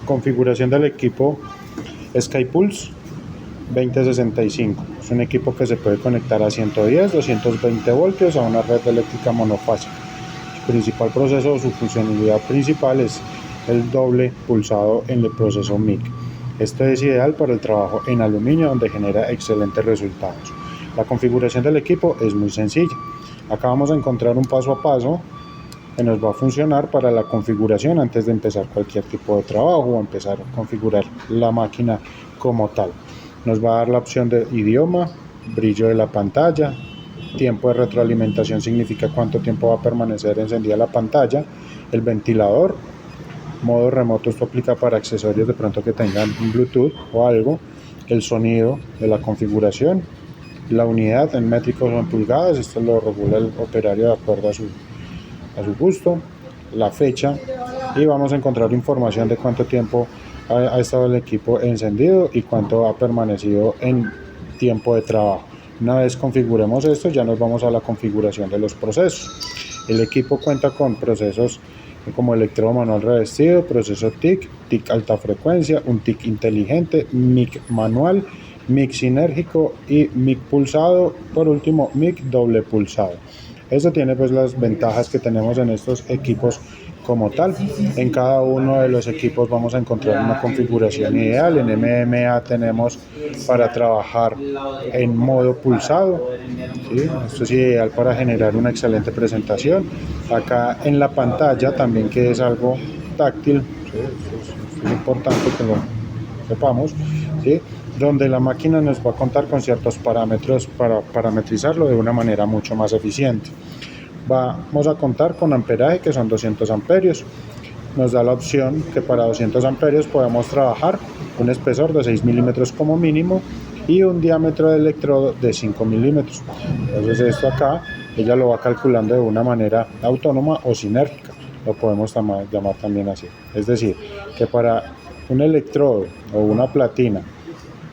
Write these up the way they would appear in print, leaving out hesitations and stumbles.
Configuración del equipo SkyPulse 2065. Es un equipo que se puede conectar a 110, 220 voltios a una red eléctrica monofásica. Su principal proceso o su funcionalidad principal es el doble pulsado en el proceso MIG. Esto es ideal para el trabajo en aluminio, donde genera excelentes resultados. La configuración del equipo es muy sencilla. Acá vamos a encontrar un paso a paso que nos va a funcionar para la configuración antes de empezar cualquier tipo de trabajo o empezar a configurar la máquina como tal. Nos va a dar la opción de idioma, brillo de la pantalla, tiempo de retroalimentación significa cuánto tiempo va a permanecer encendida la pantalla, el ventilador, modo remoto, esto aplica para accesorios de pronto que tengan un Bluetooth o algo, el sonido de la configuración, la unidad en métricos o en pulgadas, esto lo regula el operario de acuerdo a su gusto, la fecha, y vamos a encontrar información de cuánto tiempo ha estado el equipo encendido y cuánto ha permanecido en tiempo de trabajo. Una vez configuremos esto, ya nos vamos a la configuración de los procesos. El equipo cuenta con procesos como electrodo manual revestido, proceso TIC, TIC alta frecuencia, un TIC inteligente, MIG manual, MIG sinérgico y MIG pulsado, por último MIG doble pulsado. Esto tiene pues las ventajas que tenemos en estos equipos como tal. En cada uno de los equipos vamos a encontrar una configuración ideal. En MMA tenemos para trabajar en modo pulsado, ¿sí? Esto es ideal para generar una excelente presentación. Acá en la pantalla también, que es algo táctil, ¿sí? Esto es importante que lo sepamos, ¿sí? Donde la máquina nos va a contar con ciertos parámetros para parametrizarlo de una manera mucho más eficiente. Vamos a contar con amperaje, que son 200 amperios. Nos da la opción que para 200 amperios podemos trabajar un espesor de 6 milímetros como mínimo y un diámetro de electrodo de 5 milímetros. Entonces esto acá ella lo va calculando de una manera autónoma o sinérgica, lo podemos llamar también así. Es decir, que para un electrodo o una platina,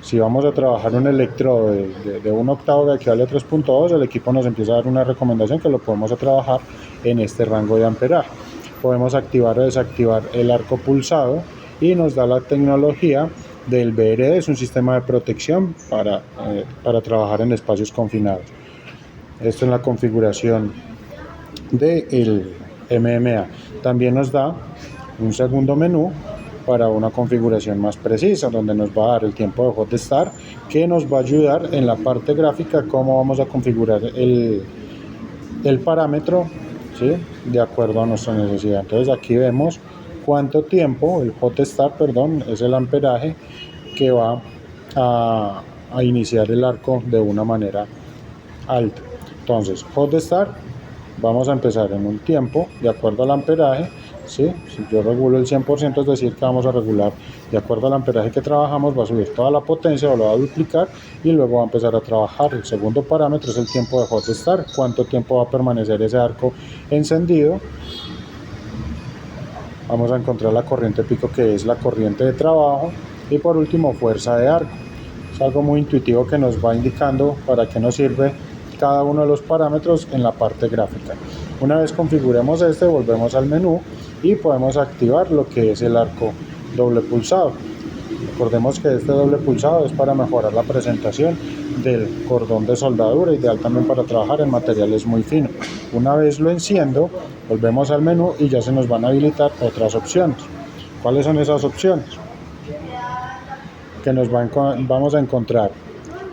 si vamos a trabajar un electrodo de 1 octavo que equivale a 3.2, el equipo nos empieza a dar una recomendación que lo podemos trabajar en este rango de amperaje. Podemos activar o desactivar el arco pulsado y nos da la tecnología del BRD, es un sistema de protección para trabajar en espacios confinados. Esto es la configuración del MMA. También nos da un segundo menú para una configuración más precisa, donde nos va a dar el tiempo de hot start, que nos va a ayudar en la parte gráfica cómo vamos a configurar el parámetro, ¿sí? De acuerdo a nuestra necesidad. Entonces aquí vemos cuánto tiempo, el hot start, perdón, es el amperaje que va a iniciar el arco de una manera alta. Entonces, hot start, vamos a empezar en un tiempo de acuerdo al amperaje, ¿sí? Si yo regulo el 100%, es decir, que vamos a regular de acuerdo al amperaje que trabajamos, va a subir toda la potencia o lo va a duplicar y luego va a empezar a trabajar. El segundo parámetro es el tiempo de hot start, cuánto tiempo va a permanecer ese arco encendido. Vamos a encontrar la corriente pico, que es la corriente de trabajo, y por último fuerza de arco. Es algo muy intuitivo que nos va indicando para qué nos sirve cada uno de los parámetros en la parte gráfica. Una vez configuremos este, volvemos al menú y podemos activar lo que es el arco doble pulsado. Recordemos que este doble pulsado es para mejorar la presentación del cordón de soldadura, ideal también para trabajar en materiales muy finos. Una vez lo enciendo, volvemos al menú y ya se nos van a habilitar otras opciones. ¿Cuáles son esas opciones? Que vamos a encontrar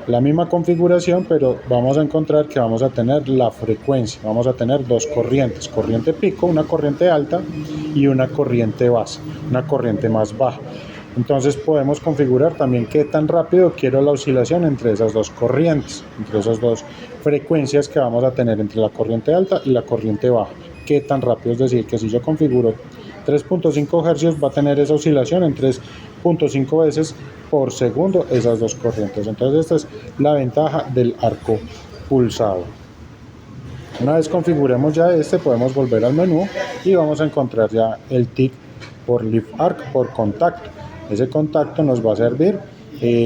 la misma configuración, pero vamos a encontrar que vamos a tener la frecuencia, vamos a tener dos corrientes, corriente pico, una corriente alta, y una corriente base, una corriente más baja. Entonces podemos configurar también qué tan rápido quiero la oscilación entre esas dos corrientes, entre esas dos frecuencias que vamos a tener entre la corriente alta y la corriente baja. Qué tan rápido, es decir, que si yo configuro 3.5 Hz va a tener esa oscilación en 3.5 veces por segundo esas dos corrientes. Entonces esta es la ventaja del arco pulsado. Una vez configuremos ya este, podemos volver al menú y vamos a encontrar ya el TIC por Lift Arc, por contacto. Ese contacto nos va a servir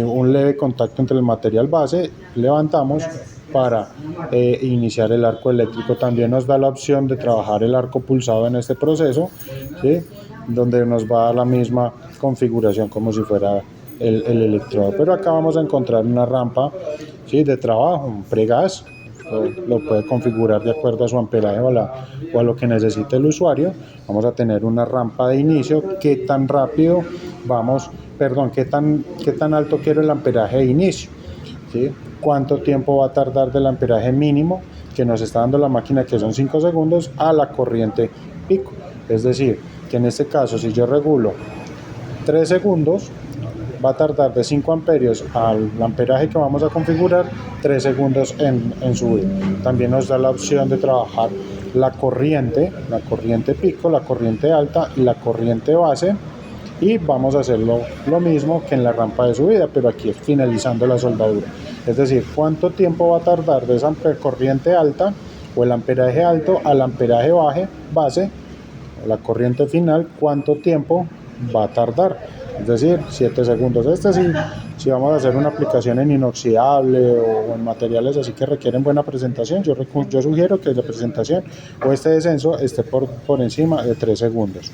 un leve contacto entre el material base, levantamos para iniciar el arco eléctrico. También nos da la opción de trabajar el arco pulsado en este proceso, ¿sí? donde nos va a dar la misma configuración como si fuera el electrodo. Pero acá vamos a encontrar una rampa, ¿sí?, de trabajo, un pregas. Lo puede configurar de acuerdo a su amperaje o a lo que necesite el usuario. Vamos a tener una rampa de inicio, qué tan rápido vamos, perdón, qué tan alto quiero el amperaje de inicio, ¿sí? Cuánto tiempo va a tardar del amperaje mínimo que nos está dando la máquina, que son 5 segundos, a la corriente pico. Es decir, que en este caso, si yo regulo 3 segundos, va a tardar de 5 amperios al amperaje que vamos a configurar 3 segundos en subir. También nos da la opción de trabajar la corriente pico, la corriente alta y la corriente base, y vamos a hacerlo lo mismo que en la rampa de subida, pero aquí finalizando la soldadura. Es decir, cuánto tiempo va a tardar de esa corriente alta o el amperaje alto al amperaje base, la corriente final, cuánto tiempo va a tardar. Es decir, 7 segundos. Si vamos a hacer una aplicación en inoxidable o en materiales así que requieren buena presentación, yo sugiero que la presentación o este descenso esté por encima de 3 segundos.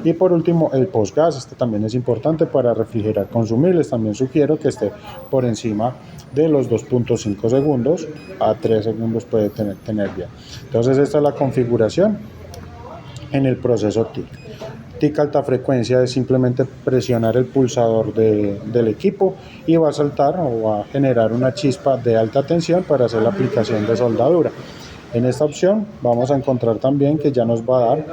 Y por último, el postgas, este también es importante para refrigerar consumibles. También sugiero que esté por encima de los 2.5 segundos, a 3 segundos puede tener bien. Entonces esta es la configuración en el proceso TIC. TIC alta frecuencia es simplemente presionar el pulsador del equipo y va a saltar o va a generar una chispa de alta tensión para hacer la aplicación de soldadura. En esta opción vamos a encontrar también que ya nos va a dar,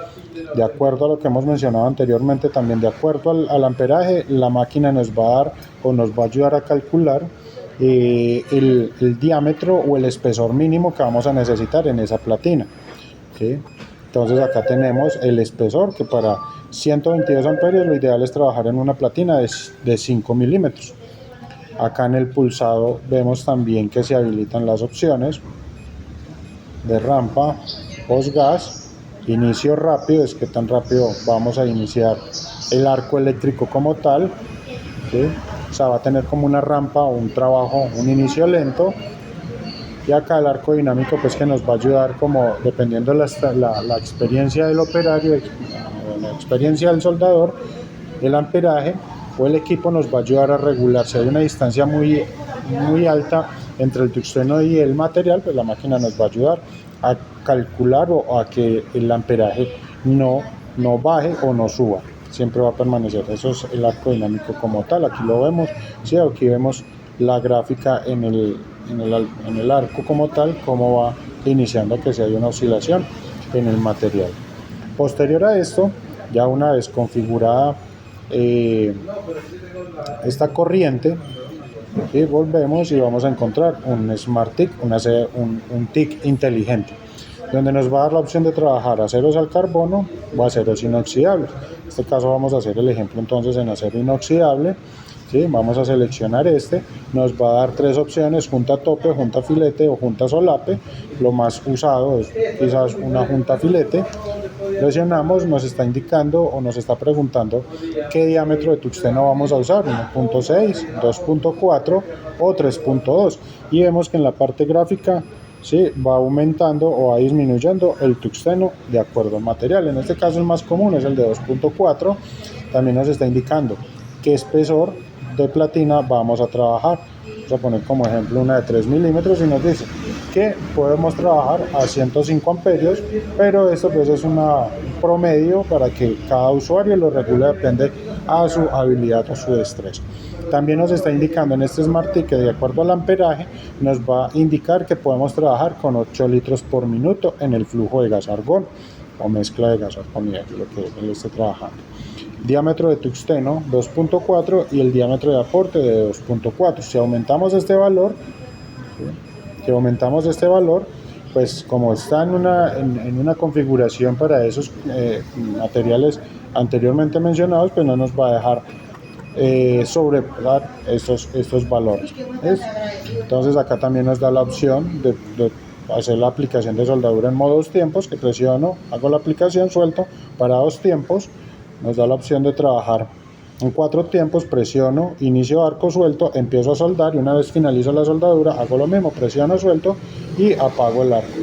de acuerdo a lo que hemos mencionado anteriormente, también de acuerdo al amperaje, la máquina nos va a dar o nos va a ayudar a calcular el diámetro o el espesor mínimo que vamos a necesitar en esa platina, ¿sí? Entonces acá tenemos el espesor, que para 122 amperios lo ideal es trabajar en una platina de 5 milímetros. Acá en el pulsado vemos también que se habilitan las opciones de rampa, postgas, inicio rápido, es que tan rápido vamos a iniciar el arco eléctrico como tal, ¿sí? O sea, va a tener como una rampa o un trabajo, un inicio lento. Y acá el arco dinámico, pues, que nos va a ayudar, como dependiendo la experiencia del operario, la experiencia del soldador, el amperaje o el equipo nos va a ayudar a regular. Si hay una distancia muy alta entre el tungsteno y el material, pues la máquina nos va a ayudar a calcular o a que el amperaje no baje o no suba, siempre va a permanecer. Eso es el arco dinámico como tal. Aquí lo vemos, ¿sí? Aquí vemos la gráfica en el arco como tal, cómo va iniciando, que si hay una oscilación en el material. Posterior a esto, ya una vez configurada esta corriente, y volvemos y vamos a encontrar un Smart TIC, un TIC inteligente, donde nos va a dar la opción de trabajar aceros al carbono o aceros inoxidables. En este caso vamos a hacer el ejemplo entonces en acero inoxidable. ¿Sí? Vamos a seleccionar nos va a dar 3 opciones: junta tope, junta filete o junta solape. Lo más usado es quizás una junta filete. Presionamos, nos está indicando o nos está preguntando qué diámetro de tungsteno vamos a usar: 1.6, 2.4 o 3.2, y vemos que en la parte gráfica, ¿sí?, va aumentando o va disminuyendo el tungsteno de acuerdo al material. En este caso el más común es el de 2.4. También nos está indicando qué espesor de platina vamos a trabajar. Vamos a poner como ejemplo una de 3 milímetros y nos dice que podemos trabajar a 105 amperios, pero esto pues es un promedio para que cada usuario lo regule, depende a su habilidad o su destreza. También nos está indicando en este Smart TIC que de acuerdo al amperaje nos va a indicar que podemos trabajar con 8 litros por minuto en el flujo de gas argón o mezcla de gas argón, lo que él esté trabajando. Diámetro de tungsteno 2.4 y el diámetro de aporte de 2.4. Si aumentamos este valor, pues como está en una configuración para esos materiales anteriormente mencionados, pues no nos va a dejar sobrepasar estos valores. Entonces acá también nos da la opción de hacer la aplicación de soldadura en modo 2 tiempos, que presiono, hago la aplicación, suelto para 2 tiempos. Nos da la opción de trabajar en 4 tiempos, presiono, inicio arco, suelto, empiezo a soldar, y una vez finalizo la soldadura hago lo mismo, presiono, suelto y apago el arco.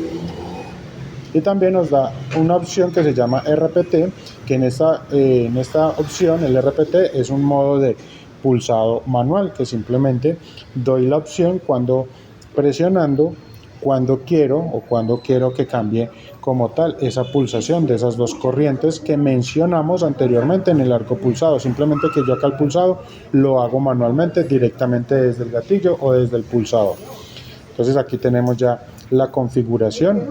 Y también nos da una opción que se llama RPT, que en esta opción el RPT es un modo de pulsado manual, que simplemente doy la opción cuando presionando cuando quiero que cambie como tal esa pulsación de esas dos corrientes que mencionamos anteriormente en el arco pulsado. Simplemente que yo acá el pulsado lo hago manualmente directamente desde el gatillo o desde el pulsador. Entonces aquí tenemos ya la configuración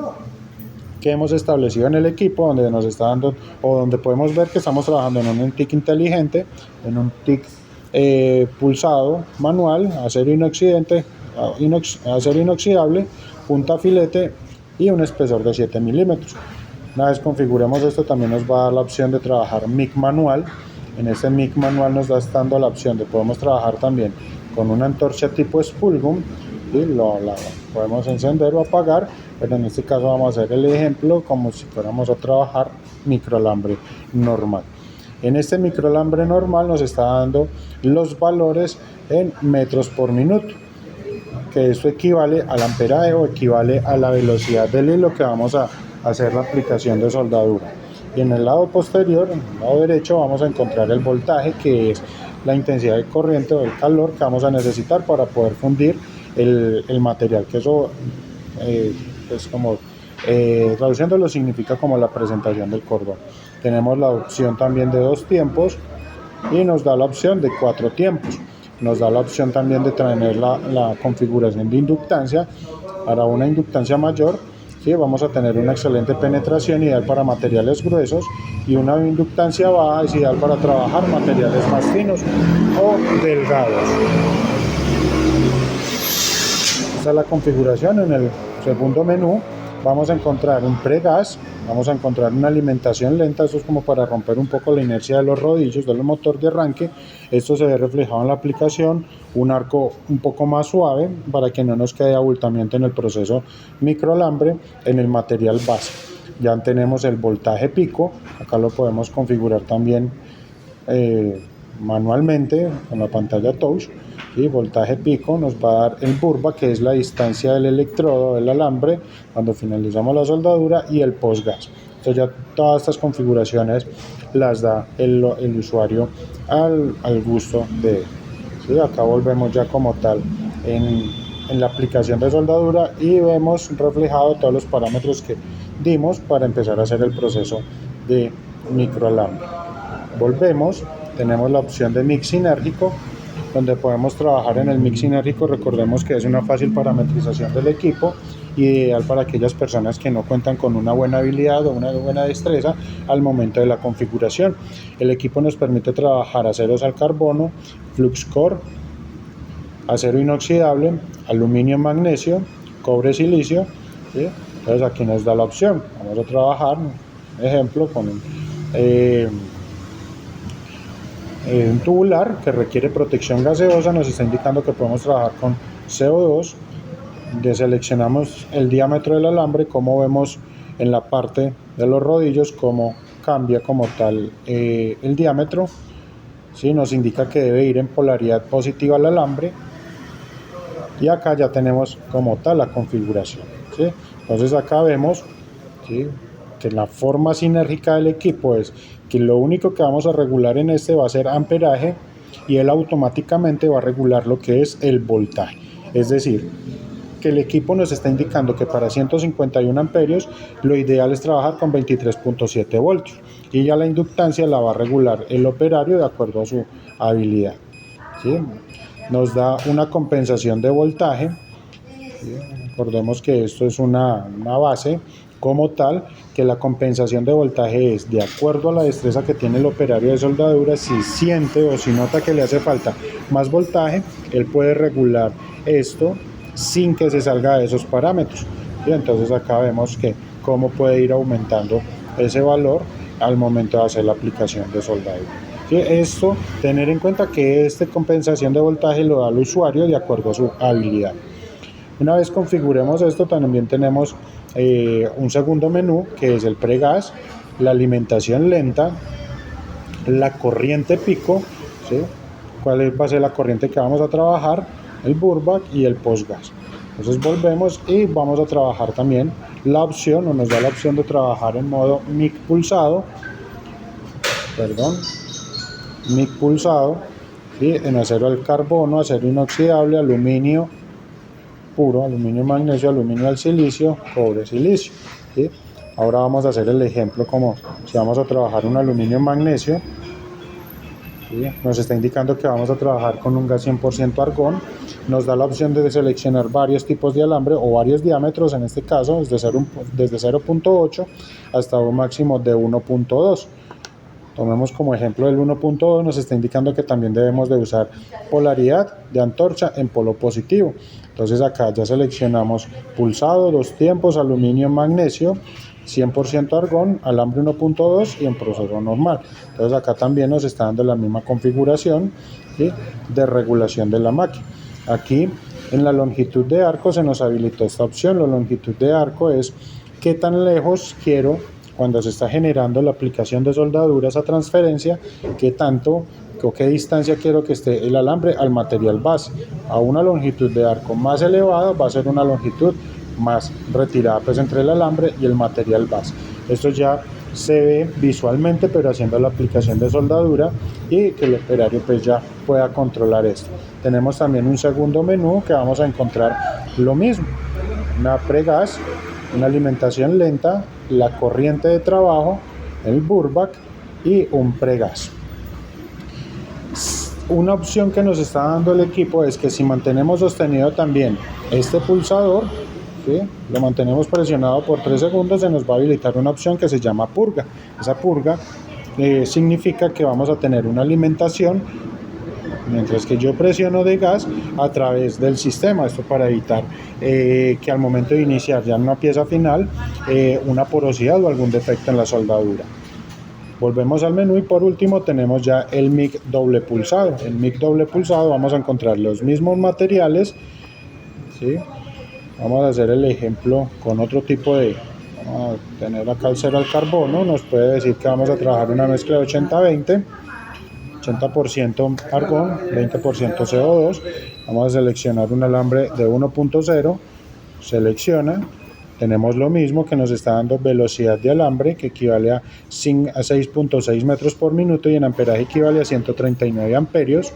que hemos establecido en el equipo, donde nos está dando o donde podemos ver que estamos trabajando en un TIC inteligente, en un TIC pulsado manual, acero inoxidable, punta filete y un espesor de 7 milímetros. Una vez configuremos esto, también nos va a dar la opción de trabajar MIG manual. En este MIG manual nos da dando la opción de podemos trabajar también con una antorcha tipo Spulgum y la podemos encender o apagar, pero en este caso vamos a hacer el ejemplo como si fuéramos a trabajar microalambre normal. En este microalambre normal nos está dando los valores en metros por minuto, que esto equivale al amperaje o equivale a la velocidad del hilo que vamos a hacer la aplicación de soldadura. Y en el lado posterior, en el lado derecho, vamos a encontrar el voltaje, que es la intensidad de corriente o el calor que vamos a necesitar para poder fundir el material, que eso pues como traduciéndolo significa como la presentación del cordón. Tenemos la opción también de 2 tiempos y nos da la opción de 4 tiempos. Nos da la opción también de tener la configuración de inductancia. Para una inductancia mayor, ¿sí? Vamos a tener una excelente penetración ideal para materiales gruesos, y una inductancia baja es ideal para trabajar materiales más finos o delgados. Esta es la configuración. En el segundo menú vamos a encontrar un pregas, vamos a encontrar una alimentación lenta. Esto es como para romper un poco la inercia de los rodillos del motor de arranque. Esto se ve reflejado en la aplicación, un arco un poco más suave para que no nos quede abultamiento en el proceso microalambre en el material base. Ya tenemos el voltaje pico, acá lo podemos configurar también manualmente con la pantalla touch. ¿Sí? Voltaje pico nos va a dar el burba, que es la distancia del electrodo del alambre cuando finalizamos la soldadura, y el postgas. Entonces ya todas estas configuraciones las da el usuario al gusto de él. ¿Sí? Acá volvemos ya como tal en la aplicación de soldadura y vemos reflejado todos los parámetros que dimos para empezar a hacer el proceso de microalambre. Volvemos, tenemos la opción de mix sinérgico, donde podemos trabajar en el mix sinérgico. Recordemos que es una fácil parametrización del equipo, ideal para aquellas personas que no cuentan con una buena habilidad o una buena destreza al momento de la configuración. El equipo nos permite trabajar aceros al carbono, flux core, acero inoxidable, aluminio magnesio, cobre silicio, ¿sí? Entonces aquí nos da la opción. Vamos a trabajar, ejemplo, con un tubular que requiere protección gaseosa. Nos está indicando que podemos trabajar con CO2. Deseleccionamos el diámetro del alambre, como vemos en la parte de los rodillos, cómo cambia como tal el diámetro. ¿Sí? Nos indica que debe ir en polaridad positiva al alambre, y acá ya tenemos como tal la configuración. ¿Sí? Entonces acá vemos, ¿sí?, que la forma sinérgica del equipo es que lo único que vamos a regular en este va a ser amperaje, y él automáticamente va a regular lo que es el voltaje. Es decir, que el equipo nos está indicando que para 151 amperios lo ideal es trabajar con 23.7 voltios, y ya la inductancia la va a regular el operario de acuerdo a su habilidad. ¿Sí? Nos da una compensación de voltaje. ¿Sí? Recordemos que esto es una base como tal, que la compensación de voltaje es de acuerdo a la destreza que tiene el operario de soldadura. Si siente o si nota que le hace falta más voltaje, él puede regular esto sin que se salga de esos parámetros. ¿Sí? Entonces acá vemos que cómo puede ir aumentando ese valor al momento de hacer la aplicación de soldadura. ¿Sí? Esto, tener en cuenta que esta compensación de voltaje lo da el usuario de acuerdo a su habilidad. Una vez configuremos esto, también tenemos un segundo menú, que es el pregas, la alimentación lenta, la corriente pico, ¿sí?, cuál va a ser la corriente que vamos a trabajar, el burback y el postgas. Entonces volvemos y vamos a trabajar también la opción, o nos da la opción de trabajar en modo MIG pulsado, MIG pulsado, ¿sí? En acero al carbono, acero inoxidable, aluminio puro, aluminio magnesio, aluminio al silicio, cobre silicio, ¿sí? Ahora vamos a hacer el ejemplo como si vamos a trabajar un aluminio magnesio, ¿sí? Nos está indicando que vamos a trabajar con un gas 100% argón. Nos da la opción de seleccionar varios tipos de alambre o varios diámetros, en este caso desde 0.8 hasta un máximo de 1.2. Tomemos como ejemplo el 1.2, nos está indicando que también debemos de usar polaridad de antorcha en polo positivo. Entonces acá ya seleccionamos pulsado, los tiempos, aluminio, magnesio, 100% argón, alambre 1.2 y en proceso normal. Entonces acá también nos está dando la misma configuración, ¿sí?, de regulación de la máquina. Aquí en la longitud de arco se nos habilitó esta opción. La longitud de arco es qué tan lejos quiero, cuando se está generando la aplicación de soldadura, esa transferencia, qué tanto o qué distancia quiero que esté el alambre al material base. A una longitud de arco más elevada va a ser una longitud más retirada pues entre el alambre y el material base. Esto ya se ve visualmente, pero haciendo la aplicación de soldadura, y que el operario pues ya pueda controlar esto. Tenemos también un segundo menú que vamos a encontrar lo mismo, una pregas, una alimentación lenta, la corriente de trabajo, el burback y un pregas. Una opción que nos está dando el equipo es que si mantenemos sostenido también este pulsador, ¿sí?, lo mantenemos presionado por 3 segundos, se nos va a habilitar una opción que se llama purga. Esa purga significa que vamos a tener una alimentación mientras que yo presiono de gas a través del sistema. Esto para evitar que al momento de iniciar ya en una pieza final una porosidad o algún defecto en la soldadura. Volvemos al menú y por último tenemos ya el MIG doble pulsado. El MIG doble pulsado vamos a encontrar los mismos materiales, ¿sí? Vamos a hacer el ejemplo con otro tipo de... Vamos a tener acá el acero al carbono. Nos puede decir que vamos a trabajar una mezcla de 80-20. 80% argón, 20% CO2. Vamos a seleccionar un alambre de 1.0. Selecciona. Tenemos lo mismo que nos está dando velocidad de alambre, que equivale a 6.6 metros por minuto, y en amperaje equivale a 139 amperios.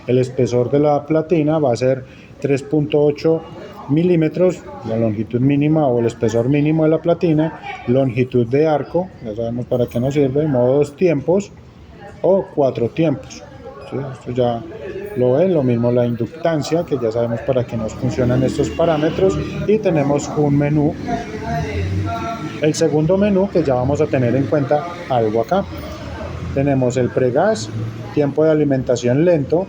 El espesor de la platina va a ser 3.8 milímetros, la longitud mínima o el espesor mínimo de la platina. Longitud de arco, ya sabemos para qué nos sirve, modo 2 tiempos o 4 tiempos. ¿Sí? Esto ya lo ven, lo mismo la inductancia, que ya sabemos para qué nos funcionan estos parámetros, y tenemos un menú, el segundo menú, que ya vamos a tener en cuenta algo acá. Tenemos el pregas, tiempo de alimentación lento,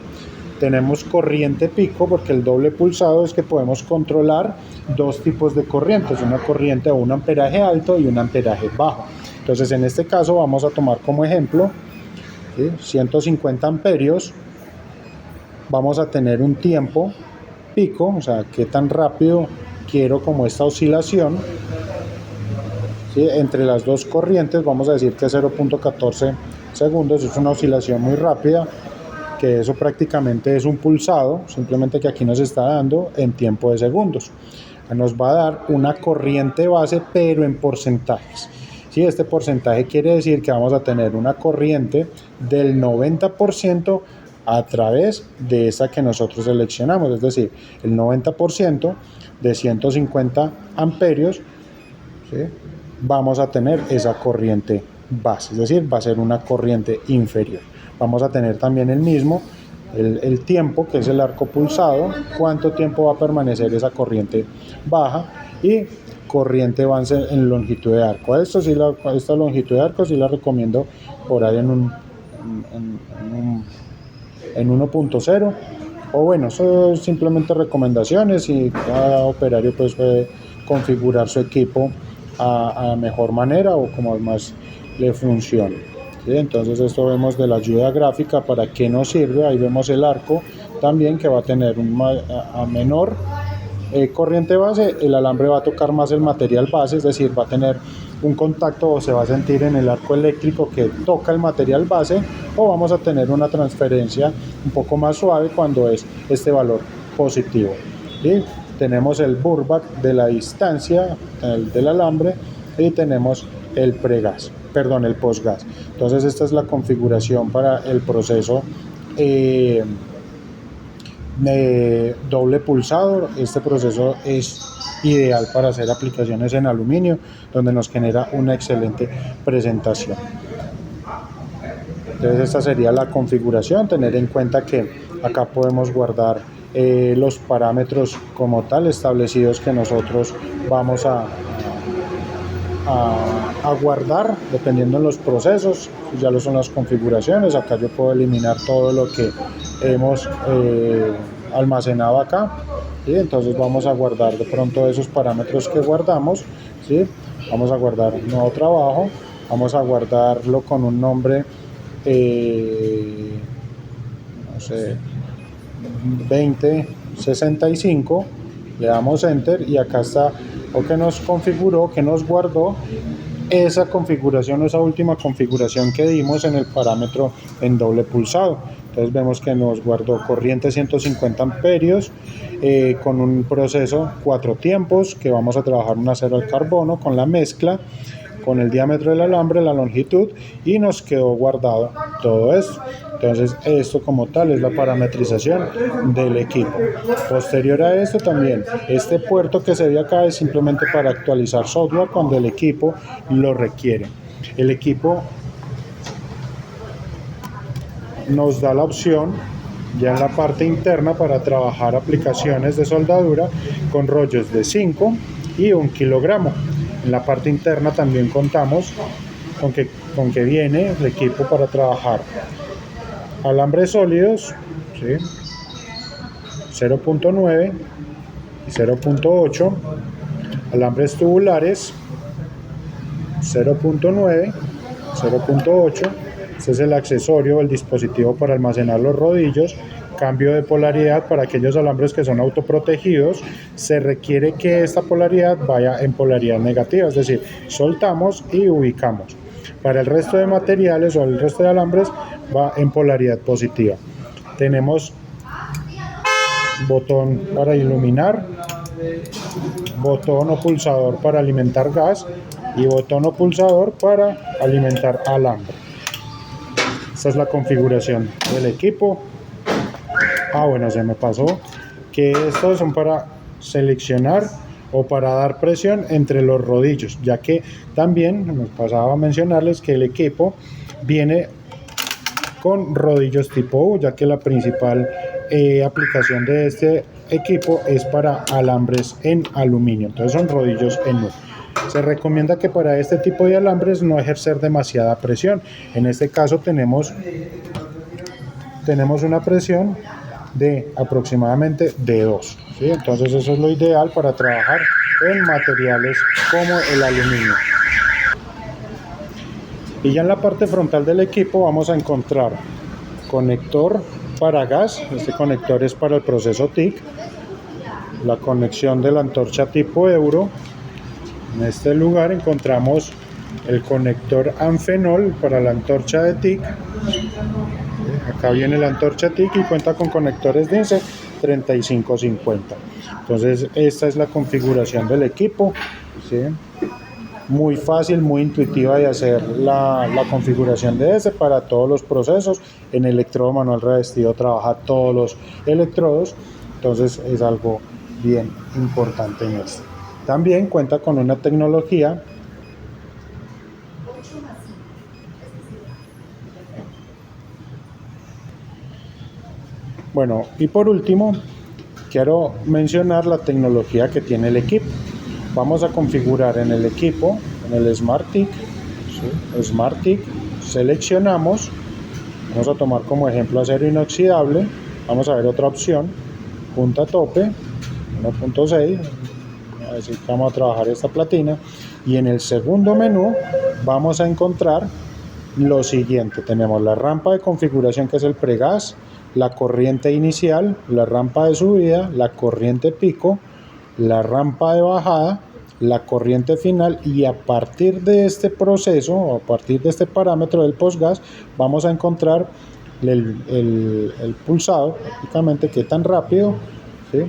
tenemos corriente pico, porque el doble pulsado es que podemos controlar dos tipos de corrientes, una corriente o un amperaje alto y un amperaje bajo. Entonces en este caso vamos a tomar como ejemplo, ¿sí?, 150 amperios. Vamos a tener un tiempo pico, o sea, qué tan rápido quiero como esta oscilación, ¿sí?, entre las dos corrientes. Vamos a decir que 0.14 segundos, es una oscilación muy rápida, que eso prácticamente es un pulsado, simplemente que aquí nos está dando en tiempo de segundos. Nos va a dar una corriente base, pero en porcentajes. Sí, este porcentaje quiere decir que vamos a tener una corriente del 90% a través de esa que nosotros seleccionamos, es decir, el 90% de 150 amperios, ¿sí?, vamos a tener esa corriente base, es decir, va a ser una corriente inferior. Vamos a tener también el mismo, el tiempo, que es el arco pulsado, cuánto tiempo va a permanecer esa corriente baja, y corriente avance en longitud de arco. Esta longitud de arco sí la recomiendo por ahí en 1.0, o bueno, eso es simplemente recomendaciones, y cada operario pues puede configurar su equipo a mejor manera o como más le funcione. ¿Sí? Entonces esto vemos de la ayuda gráfica para qué nos sirve. Ahí vemos el arco también, que va a tener a menor corriente base, el alambre va a tocar más el material base, es decir, va a tener un contacto o se va a sentir en el arco eléctrico que toca el material base, o vamos a tener una transferencia un poco más suave cuando es este valor positivo. ¿Sí? tenemos el burback de la distancia del alambre y tenemos el pregas, perdón, el postgas. Entonces esta es la configuración para el proceso doble pulsador. Este proceso es ideal para hacer aplicaciones en aluminio, donde nos genera una excelente presentación. Entonces esta sería la configuración. Tener en cuenta que acá podemos guardar los parámetros como tal establecidos que nosotros vamos a guardar dependiendo de los procesos. Ya lo son las configuraciones. Acá yo puedo eliminar todo lo que hemos almacenado acá, ¿sí? Entonces vamos a guardar de pronto esos parámetros que guardamos, ¿sí? Vamos a guardar un nuevo trabajo, vamos a guardarlo con un nombre, no sé, 2065, le damos enter y acá está lo que nos configuró, que nos guardó esa configuración, esa última configuración que dimos en el parámetro en doble pulsado. Entonces vemos que nos guardó corriente 150 amperios con un proceso 4 tiempos, que vamos a trabajar un acero al carbono con la mezcla, con el diámetro del alambre, la longitud, y nos quedó guardado todo esto. Entonces esto como tal es la parametrización del equipo. Posterior a esto también, este puerto que se ve acá es simplemente para actualizar software cuando el equipo lo requiere. El equipo nos da la opción ya en la parte interna para trabajar aplicaciones de soldadura con rollos de 5 y 1 kilogramo. En la parte interna también contamos con que viene el equipo para trabajar alambres sólidos, ¿sí? 0.9 y 0.8, alambres tubulares 0.9, 0.8. Este es el accesorio, el dispositivo para almacenar los rodillos. Cambio de polaridad para aquellos alambres que son autoprotegidos. Se requiere que esta polaridad vaya en polaridad negativa, es decir, soltamos y ubicamos. Para el resto de materiales o el resto de alambres va en polaridad positiva. Tenemos botón para iluminar, botón o pulsador para alimentar gas y botón o pulsador para alimentar alambre. Esta es la configuración del equipo. Bueno, se me pasó que estos son para seleccionar o para dar presión entre los rodillos, ya que también me pasaba a mencionarles que el equipo viene con rodillos tipo U, ya que la principal aplicación de este equipo es para alambres en aluminio. Entonces son rodillos en U. Se recomienda que para este tipo de alambres no ejercer demasiada presión. En este caso tenemos una presión de aproximadamente de 2, ¿sí? Entonces eso es lo ideal para trabajar en materiales como el aluminio. Y ya en la parte frontal del equipo vamos a encontrar conector para gas. Este conector es para el proceso TIC, la conexión de la antorcha tipo Euro. En este lugar encontramos el conector Anfenol para la antorcha de TIC. Acá viene la antorcha TIC y cuenta con conectores DINSE 3550. Entonces esta es la configuración del equipo, ¿sí? Muy fácil, muy intuitiva de hacer la configuración de este para todos los procesos. En electrodo manual revestido trabaja todos los electrodos, entonces es algo bien importante en esto. También cuenta con una tecnología bueno, y por último quiero mencionar la tecnología que tiene el equipo. Vamos a configurar en el equipo, en el SmartTIC, ¿sí? SmartTIC, seleccionamos, vamos a tomar como ejemplo acero inoxidable, vamos a ver otra opción, punta tope, 1.6, así que vamos a trabajar esta platina, y en el segundo menú vamos a encontrar lo siguiente. Tenemos la rampa de configuración, que es el pregas, la corriente inicial, la rampa de subida, la corriente pico, la rampa de bajada, la corriente final, y a partir de este proceso o a partir de este parámetro del postgas vamos a encontrar el pulsado, prácticamente qué tan rápido, ¿sí?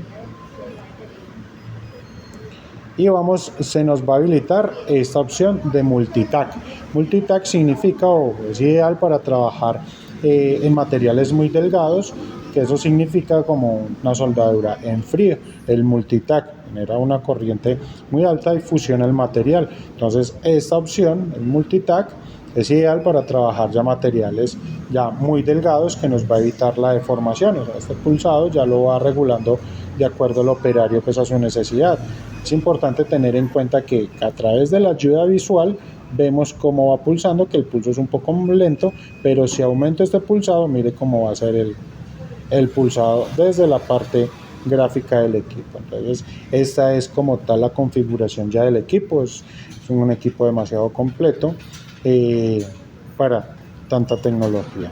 y se nos va a habilitar esta opción de multitac. Multitac significa o es ideal para trabajar en materiales muy delgados, que eso significa como una soldadura en frío. El multitac genera una corriente muy alta y fusiona el material. Entonces esta opción, el multitac, es ideal para trabajar ya materiales ya muy delgados, que nos va a evitar la deformación. O sea, este pulsado ya lo va regulando de acuerdo al operario, pues a su necesidad. Es importante tener en cuenta que a través de la ayuda visual vemos cómo va pulsando, que el pulso es un poco lento, pero si aumento este pulsado, mire cómo va a ser el pulsado desde la parte gráfica del equipo. Entonces esta es como tal la configuración ya del equipo. Es un equipo demasiado completo para tanta tecnología.